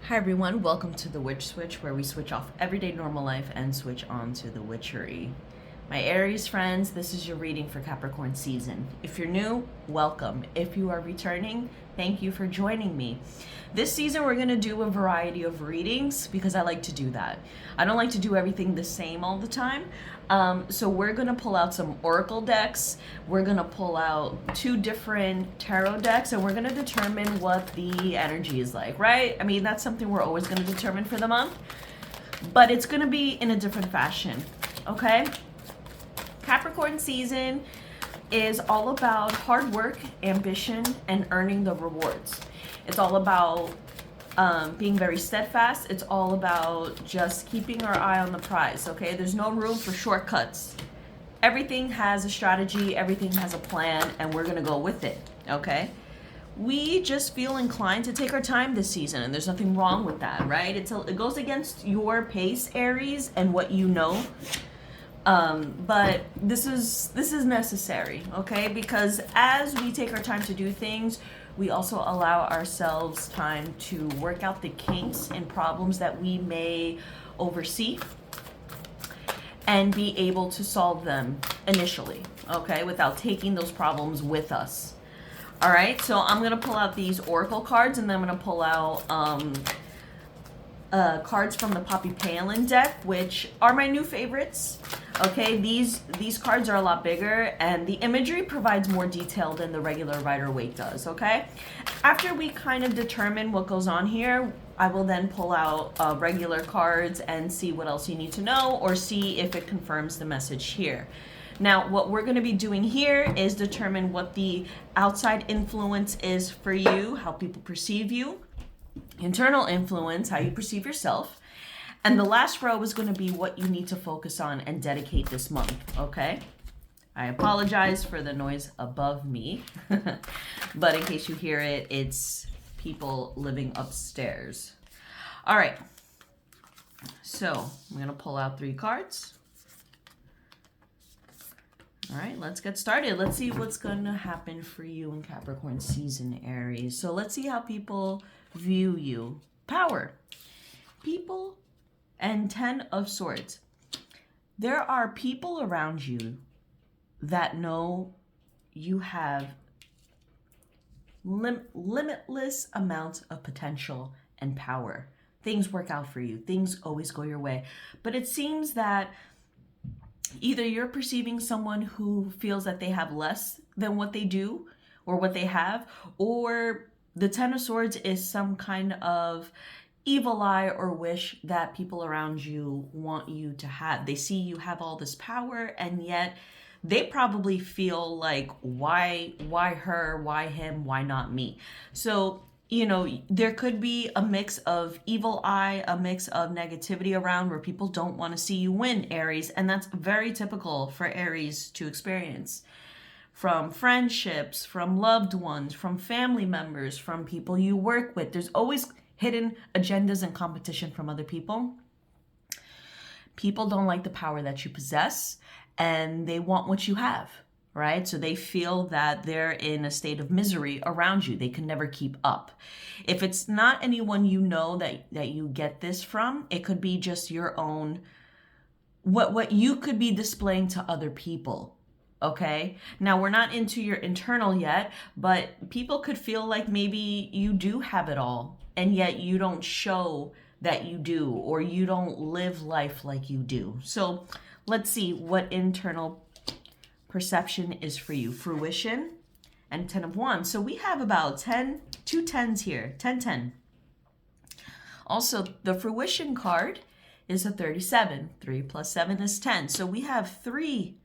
Hi everyone, welcome to the Witch Switch, where we switch off everyday normal life and switch on to the witchery. My Aries friends, this is your reading for Capricorn season. If you're new, welcome. If you are returning, thank you for joining me. This season we're going to do a variety of readings because I like to do that. I don't like to do everything the same all the time. So we're going to pull out some oracle decks. We're going to pull out two different tarot decks, and we're going to determine what the energy is like, right? I mean, that's something we're always going to determine for the month, but it's going to be in a different fashion, okay? Capricorn season is all about hard work, ambition, and earning the rewards. It's all about being very steadfast. It's all about just keeping our eye on the prize, okay? There's no room for shortcuts. Everything has a strategy, everything has a plan, and we're gonna go with it, okay? We just feel inclined to take our time this season, and there's nothing wrong with that, right? It goes against your pace, Aries, and what you know. But this is necessary, okay? Because as we take our time to do things, we also allow ourselves time to work out the kinks and problems that we may oversee and be able to solve them initially, okay, without taking those problems with us. All right, so I'm gonna pull out these oracle cards, and then I'm gonna pull out cards from the Poppy Palin deck, which are my new favorites. Okay, these cards are a lot bigger, and the imagery provides more detail than the regular Rider-Waite does, okay? After we kind of determine what goes on here, I will then pull out regular cards and see what else you need to know, or see if it confirms the message here. Now, what we're going to be doing here is determine what the outside influence is for you, how people perceive you, internal influence, how you perceive yourself. And the last row is going to be what you need to focus on and dedicate this month, okay? I apologize for the noise above me, but in case you hear it, it's people living upstairs. All right, so I'm going to pull out 3 cards. All right, let's get started. Let's see what's going to happen for you in Capricorn season, Aries. So let's see how people view you. Power. People and 10 of Swords. There are people around you that know you have limitless amounts of potential and power. Things work out for you. Things always go your way. But it seems that either you're perceiving someone who feels that they have less than what they do or what they have, or the 10 of Swords is some kind of evil eye or wish that people around you want you to have. They see you have all this power, and yet they probably feel like, why her, why him, why not me? So, you know, there could be a mix of evil eye, a mix of negativity around where people don't want to see you win, Aries, and that's very typical for Aries to experience. From friendships, from loved ones, from family members, from people you work with. There's always hidden agendas and competition from other people. People don't like the power that you possess, and they want what you have, right? So they feel that they're in a state of misery around you. They can never keep up. If it's not anyone you know that you get this from, it could be just your own, what you could be displaying to other people. Okay, now we're not into your internal yet, but people could feel like maybe you do have it all, and yet you don't show that you do, or you don't live life like you do. So let's see what internal perception is for you. Fruition and 10 of Wands. So we have about 2 tens here, 10, 10. Also, the fruition card is a 37. 3 plus 7 is 10. So we have 3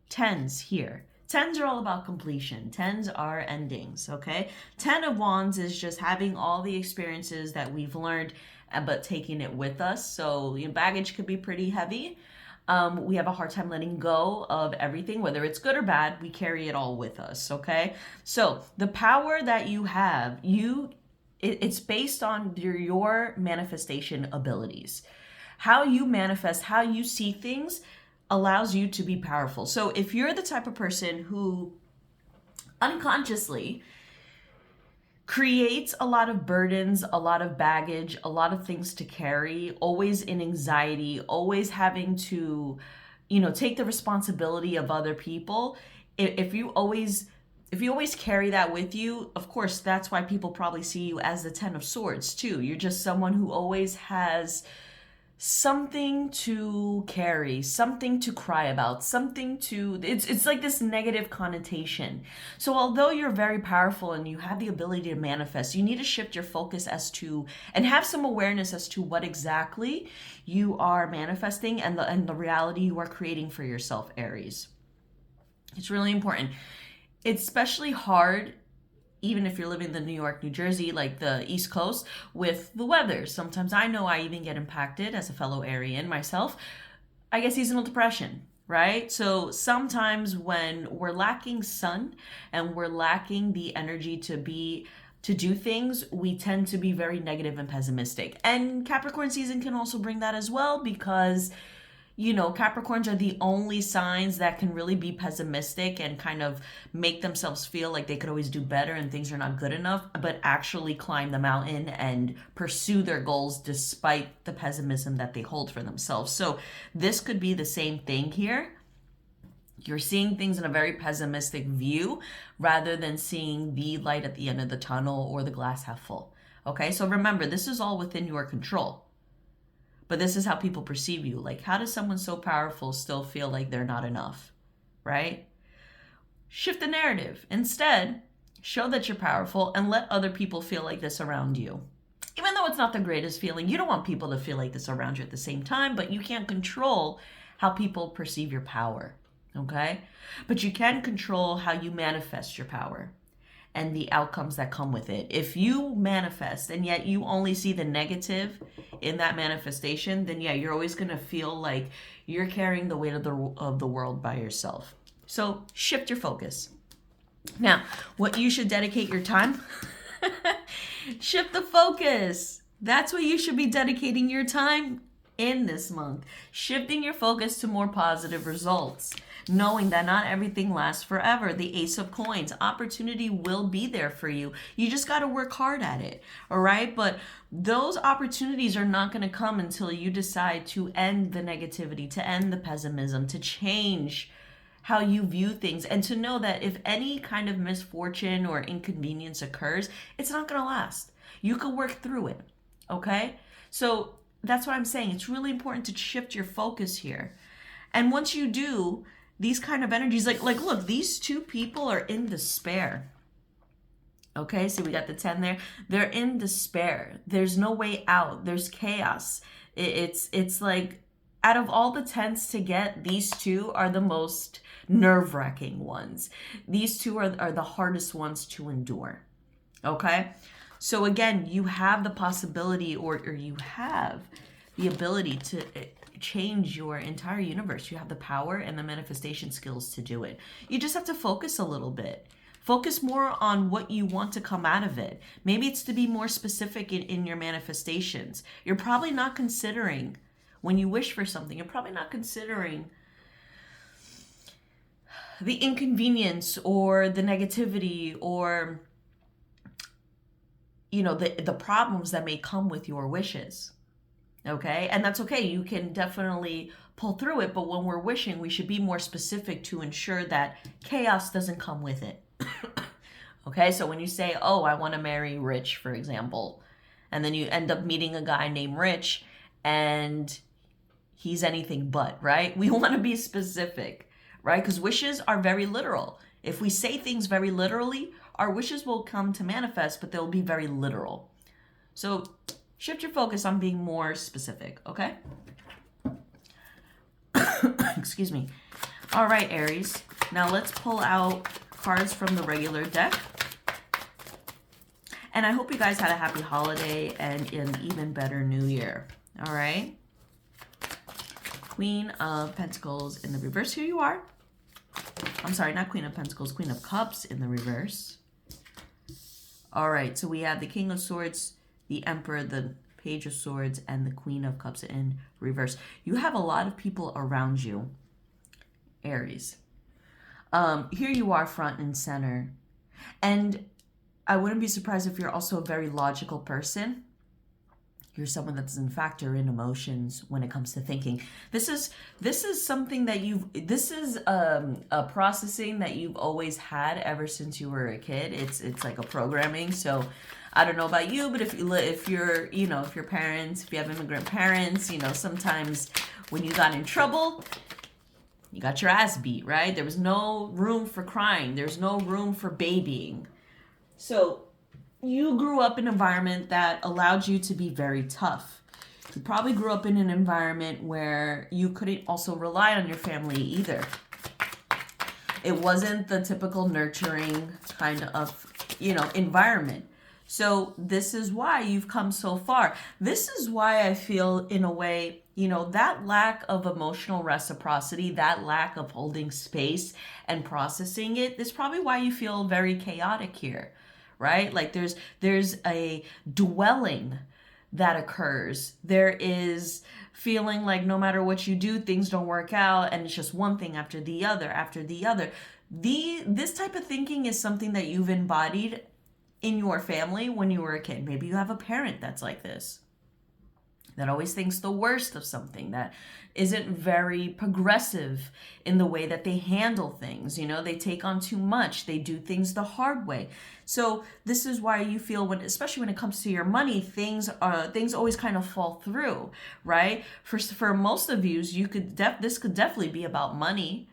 tens here. Tens are all about completion. Tens are endings, okay? 10 of Wands is just having all the experiences that we've learned, but taking it with us. So your baggage could be pretty heavy. We have a hard time letting go of everything, whether it's good or bad. We carry it all with us, okay? So the power that you have, it's based on your manifestation abilities. How you manifest, how you see things allows you to be powerful. So if you're the type of person who unconsciously creates a lot of burdens, a lot of baggage, a lot of things to carry, always in anxiety, always having to, take the responsibility of other people. If you always carry that with you, of course, that's why people probably see you as the 10 of Swords too. You're just someone who always has something to carry, something to cry about, it's like this negative connotation. So although you're very powerful and you have the ability to manifest, you need to shift your focus as to, and have some awareness as to what exactly you are manifesting and the reality you are creating for yourself, Aries. It's really important. It's especially hard even if you're living in New York, New Jersey, like the East Coast, with the weather. Sometimes I know I even get impacted as a fellow Aryan myself. I get seasonal depression, right? So sometimes when we're lacking sun and we're lacking the energy to do things, we tend to be very negative and pessimistic. And Capricorn season can also bring that as well, because Capricorns are the only signs that can really be pessimistic and kind of make themselves feel like they could always do better and things are not good enough, but actually climb the mountain and pursue their goals despite the pessimism that they hold for themselves. So this could be the same thing here. You're seeing things in a very pessimistic view rather than seeing the light at the end of the tunnel or the glass half full. Okay, so remember, this is all within your control. But this is how people perceive you. Like, how does someone so powerful still feel like they're not enough, right? Shift the narrative. Instead, show that you're powerful and let other people feel like this around you. Even though it's not the greatest feeling, you don't want people to feel like this around you at the same time, but you can't control how people perceive your power, okay? But you can control how you manifest your power and the outcomes that come with it. If you manifest and yet you only see the negative in that manifestation, then yeah, you're always going to feel like you're carrying the weight of the world by yourself. So shift your focus. Now, what you should dedicate your time? Shift the focus. That's what you should be dedicating your time in this month. Shifting your focus to more positive results. Knowing that not everything lasts forever. The Ace of Coins. Opportunity will be there for you. You just got to work hard at it. All right? But those opportunities are not going to come until you decide to end the negativity, to end the pessimism, to change how you view things, and to know that if any kind of misfortune or inconvenience occurs, it's not going to last. You can work through it. Okay? So that's what I'm saying. It's really important to shift your focus here. And once you do, these kind of energies, like look, these two people are in despair. Okay, so we got the 10 there. They're in despair. There's no way out. There's chaos. It's like, out of all the 10s to get, these two are the most nerve-wracking ones. These two are the hardest ones to endure. Okay, so again, you have the possibility, or you have the ability to change your entire universe. You have the power and the manifestation skills to do it. You just have to focus a little bit. Focus more on what you want to come out of it. Maybe it's to be more specific in your manifestations. You're probably not considering, when you wish for something, you're probably not considering the inconvenience or the negativity or the problems that may come with your wishes. Okay, and that's okay. You can definitely pull through it, but when we're wishing, we should be more specific to ensure that chaos doesn't come with it. Okay, so when you say, oh, I want to marry Rich, for example, and then you end up meeting a guy named Rich and he's anything but, right? We want to be specific, right? Because wishes are very literal. If we say things very literally, our wishes will come to manifest, but they'll be very literal. So shift your focus on being more specific, okay? Excuse me. All right, Aries. Now let's pull out cards from the regular deck. And I hope you guys had a happy holiday and an even better new year. All right? Queen of Pentacles in the reverse. Here you are. I'm sorry, not Queen of Pentacles, Queen of Cups in the reverse. All right, so we have the King of Swords, the Emperor, the Page of Swords, and the Queen of Cups in reverse. You have a lot of people around you, Aries. Here you are front and center. And I wouldn't be surprised if you're also a very logical person. You're someone that doesn't factor in emotions when it comes to thinking. This is something that this is a processing that you've always had ever since you were a kid. It's like a programming. So I don't know about you, but if you're if your parents, if you have immigrant parents, sometimes when you got in trouble, you got your ass beat, right? There was no room for crying. There's no room for babying. So you grew up in an environment that allowed you to be very tough. You probably grew up in an environment where you couldn't also rely on your family either. It wasn't the typical nurturing kind of, environment. So this is why you've come so far. This is why I feel, in a way, that lack of emotional reciprocity, that lack of holding space and processing it is probably why you feel very chaotic here. Right? Like there's a dwelling that occurs. There is feeling like no matter what you do, things don't work out, and it's just one thing after the other after the other. This type of thinking is something that you've embodied in your family when you were a kid. Maybe you have a parent that's like this, that always thinks the worst of something, that isn't very progressive in the way that they handle things. They take on too much. They do things the hard way. So this is why you feel, especially when it comes to your money, things always kind of fall through, right? For most of you, this could definitely be about money,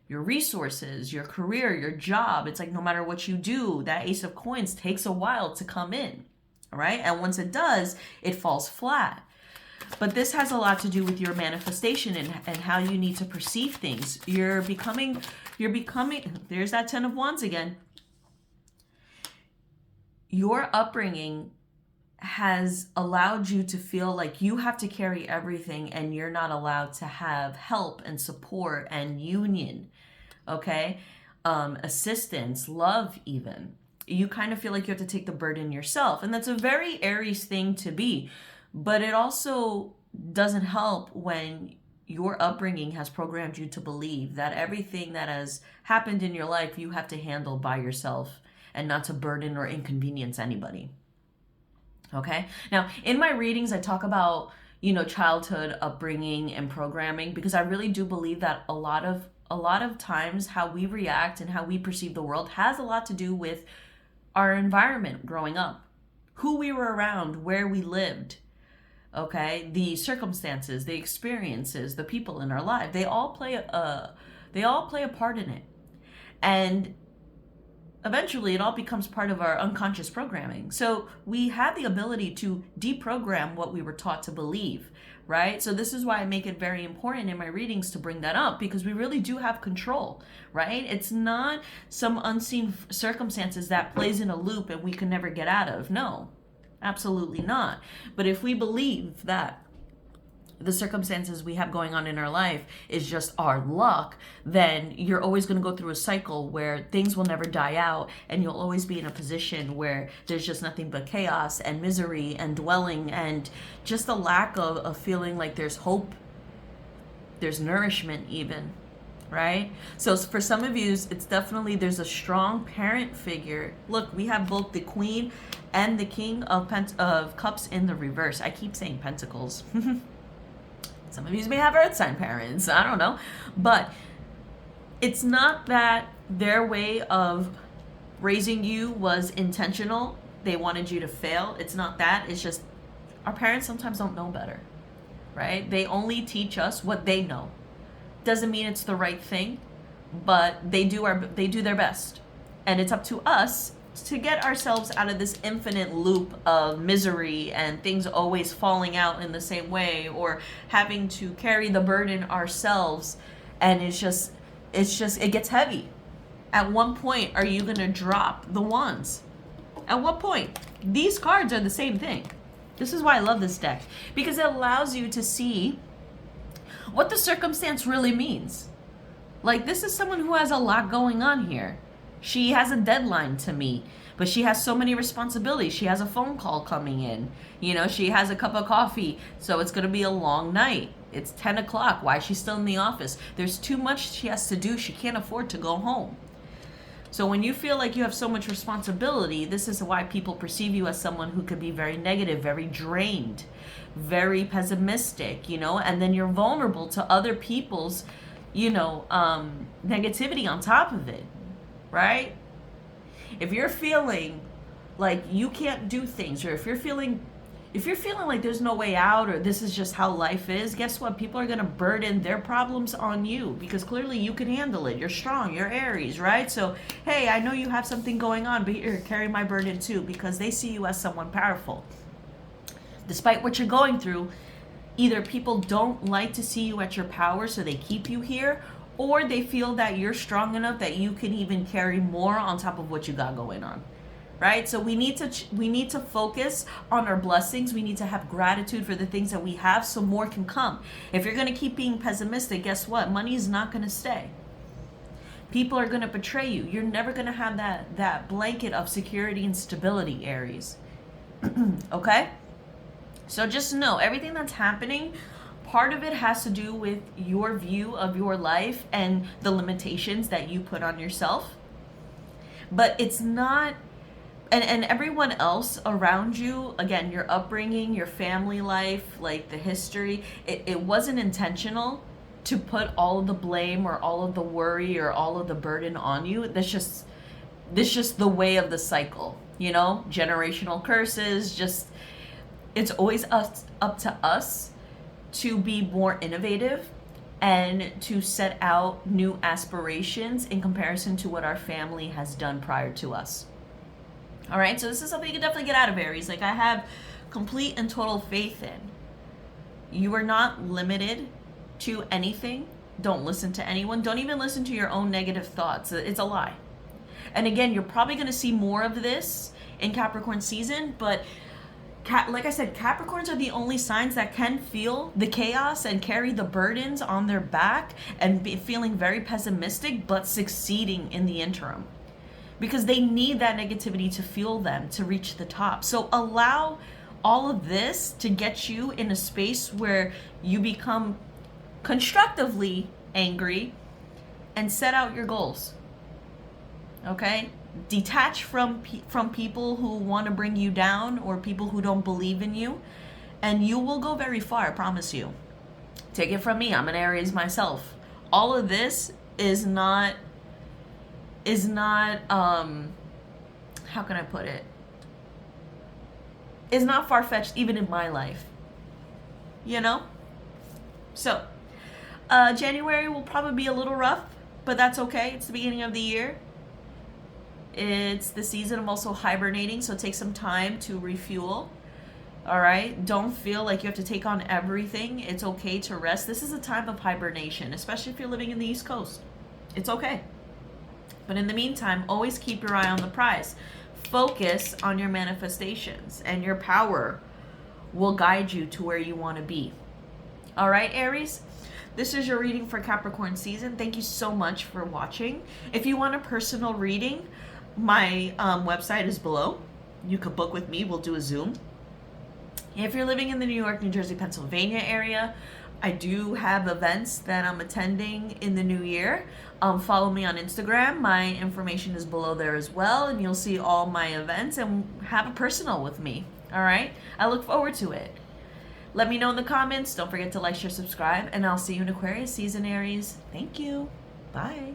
your resources, your career, your job. It's like no matter what you do, that Ace of Coins takes a while to come in, right? And once it does, it falls flat. But this has a lot to do with your manifestation and how you need to perceive things. You're becoming, there's that 10 of Wands again. Your upbringing has allowed you to feel like you have to carry everything and you're not allowed to have help and support and union, okay? Assistance, love even. You kind of feel like you have to take the burden yourself. And that's a very Aries thing to be. But it also doesn't help when your upbringing has programmed you to believe that everything that has happened in your life you have to handle by yourself and not to burden or inconvenience anybody. Okay? Now, in my readings, I talk about, childhood upbringing and programming, because I really do believe that a lot of times how we react and how we perceive the world has a lot to do with our environment growing up, who we were around, where we lived. Okay, the circumstances, the experiences, the people in our life, they all play a part in it. And eventually it all becomes part of our unconscious programming. So we have the ability to deprogram what we were taught to believe, right? So this is why I make it very important in my readings to bring that up, because we really do have control, right? It's not some unseen circumstances that plays in a loop and we can never get out of. No. Absolutely not. But if we believe that the circumstances we have going on in our life is just our luck, then you're always going to go through a cycle where things will never die out, and you'll always be in a position where there's just nothing but chaos and misery and dwelling and just a lack of feeling like there's hope, there's nourishment even. Right? So for some of you, it's definitely, there's a strong parent figure. Look, we have both the Queen and the King of Cups in the reverse. I keep saying Pentacles. Some of you may have earth sign parents. I don't know. But it's not that their way of raising you was intentional. They wanted you to fail. It's not that. It's just our parents sometimes don't know better. Right? They only teach us what they know. Doesn't mean it's the right thing, but they do their best. And it's up to us to get ourselves out of this infinite loop of misery and things always falling out in the same way, or having to carry the burden ourselves. And it gets heavy. At one point, are you going to drop the wands? At what point? These cards are the same thing. This is why I love this deck, because it allows you to see what the circumstance really means. Like, this is someone who has a lot going on here. She has a deadline to meet, but she has so many responsibilities. She has a phone call coming in. She has a cup of coffee, so it's going to be a long night. It's 10 o'clock. Why is she still in the office? There's too much she has to do. She can't afford to go home. So when you feel like you have so much responsibility, this is why people perceive you as someone who could be very negative, very drained, very pessimistic, and then you're vulnerable to other people's, negativity on top of it, right? If you're feeling like you can't do things, or if you're feeling like there's no way out, or this is just how life is, guess what? People are going to burden their problems on you, because clearly you can handle it. You're strong. You're Aries, right? So, hey, I know you have something going on, but here, carry my burden too, because they see you as someone powerful. Despite what you're going through, either people don't like to see you at your power, so they keep you here, or they feel that you're strong enough that you can even carry more on top of what you got going on. Right? So we need to focus on our blessings. We need to have gratitude for the things that we have, so more can come. If you're going to keep being pessimistic, guess what? Money is not going to stay. People are going to betray you. You're never going to have that blanket of security and stability, Aries. Okay? So just know, everything that's happening, part of it has to do with your view of your life and the limitations that you put on yourself. But it's not... And everyone else around you, again, your upbringing, your family life, like the history, it wasn't intentional to put all of the blame or all of the worry or all of the burden on you. That's just the way of the cycle, generational curses. Just, it's always up to us to be more innovative and to set out new aspirations in comparison to what our family has done prior to us. All right, so this is something you can definitely get out of, Aries. Like, I have complete and total faith in. You are not limited to anything. Don't listen to anyone. Don't even listen to your own negative thoughts. It's a lie. And again, you're probably going to see more of this in Capricorn season, but like I said, Capricorns are the only signs that can feel the chaos and carry the burdens on their back and be feeling very pessimistic, but succeeding in the interim. Because they need that negativity to fuel them to reach the top. So allow all of this to get you in a space where you become constructively angry and set out your goals. Okay? Detach from people who want to bring you down or people who don't believe in you, and you will go very far, I promise you. Take it from me. I'm an Aries myself. All of this is not how can I put it? Is not far-fetched even in my life. So, January will probably be a little rough, but that's okay. It's the beginning of the year. It's the season of also hibernating, so take some time to refuel. All right? Don't feel like you have to take on everything. It's okay to rest. This is a time of hibernation, especially if you're living in the East Coast. It's okay. But in the meantime, always keep your eye on the prize. Focus on your manifestations, and your power will guide you to where you want to be. All right, Aries? This is your reading for Capricorn season. Thank you so much for watching. If you want a personal reading, my website is below. You could book with me. We'll do a Zoom. If you're living in the New York, New Jersey, Pennsylvania area, I do have events that I'm attending in the new year. Follow me on Instagram. My information is below there as well, and you'll see all my events and have a personal with me. All right? I look forward to it. Let me know in the comments. Don't forget to like, share, subscribe, and I'll see you in Aquarius season, Aries. Thank you. Bye.